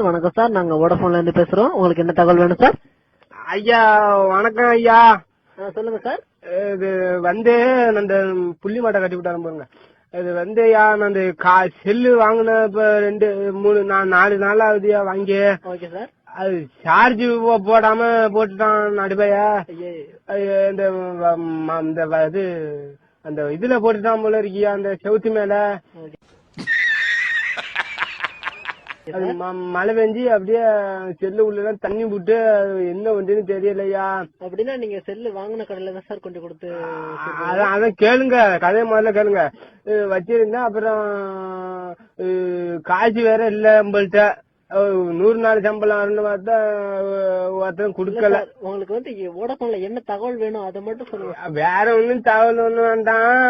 வணக்கம் சார், நாங்க வோடபோன்ல இருந்து பேசுறோம். உங்களுக்கு என்ன தகவல் வேணும் சார்? ஐயா வணக்கம் ஐயா. சொல்லுங்க சார். இது வந்து அந்த புள்ளி மாட்டை கட்டி விட்டாலும் பாருங்க. இது வந்து ஐயா நான் செல்லு வாங்கின இப்ப 4 நாள் ஆகுதுயா வாங்கி. Okay sir. அது சார்ஜ் போடாம போட்டுட்டான் நடுப்பையா. இது அந்த இதுல போட்டுட்டான் போல இருக்கியா அந்த செவுத்து மேல. அது மழை பெஞ்சு அப்படியே செல்லு உள்ள தண்ணி போட்டு என்ன ஒன்றுன்னு தெரியலையா. அப்படின்னா நீங்க செல்லு வாங்கின கடையில தான் சார் கொண்டு கொடுத்து. அதான் கேளுங்க, கதையை முதல்ல கேளுங்க. வச்சிருந்தேன், அப்புறம் காசு வேற இல்ல நம்மள்ட்ட. 100 நாள் சம்பளம் பார்த்தா ஒருத்தரும் குடுக்கல. உங்களுக்கு வந்து வோடபோன்ல என்ன தகவல் வேணும் அதை மட்டும் சொல்லுங்க. வேற ஒண்ணும் தகவல் ஒண்ணும் வேண்டாம்.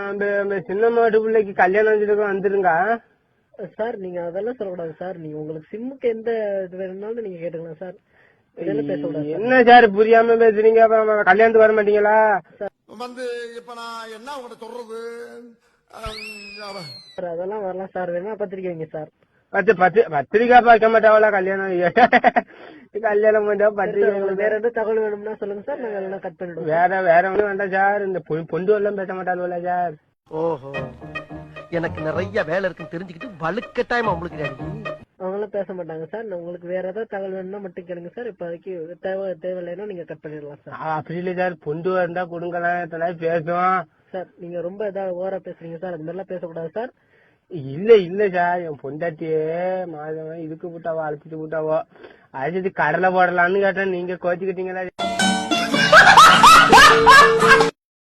அந்த சின்ன மாட்டு பிள்ளைக்கு கல்யாணம் வச்சிருக்க வந்துருங்க சார். நீங்க அதெல்லாம் சொல்லக்கூடாது சார். நீங்க உங்களுக்கு சிம்முக்கு எந்த இது வேணும்னாலும் நீங்க கேட்டுக்கலாம் சார். இதெல்லாம் பேசக்கூடாது. என்ன சார் புரியாம பேசுறீங்க? கல்யாணத்துக்கு வர மாட்டீங்களா? வந்து இப்ப நான் என்ன உங்கள்ட்ட சொல்றது? அதெல்லாம் வரலாம் சார். வேணா பத்திரிக்கை வைங்க சார். பத்திரிக்கை பார்க்க மாட்டாவளா கல்யாணம்? கல்யாணம் பண்ணா பத்திரிக்கை. வேற எந்த தகவல் வேணும்னா சொல்லுங்க சார், நாங்க எல்லாம் கட் பண்ணிடுவோம். வேற ஒண்ணும் வேண்டாம் சார். இந்த பொண்டு எல்லாம் பேச மாட்டாளுவல சார். ஓஹோ, எனக்கு நிறைய வேலை இருக்குன்னு தெரிஞ்சுக்கிட்டு வலுக்கட்டாயமா உங்களுக்கு அவங்களாம் பேச மாட்டாங்க சார். உங்களுக்கு வேற ஏதாவது தகவல் வேணும்னா மட்டும் கேளுங்க சார். இப்போதைக்கு தேவையில்லைன்னா நீங்க கட் பண்ணிடலாம் சார். அப்படி இல்ல சார், பொண்டு இருந்தா கொடுங்களேன் பேசுவோம் சார். நீங்க ரொம்ப ஏதாவது ஓவரா பேசுறீங்க சார். அது மாதிரிலாம் பேசக்கூடாது சார். இல்ல சார், என் பொண்டாட்டியே மாதம் இதுக்கு போட்டாவோ அழைச்சிட்டு போட்டாவோ அழைச்சிட்டு கடலை போடலான்னு கேட்டேன். நீங்க கோச்சிக்கிட்டீங்களா?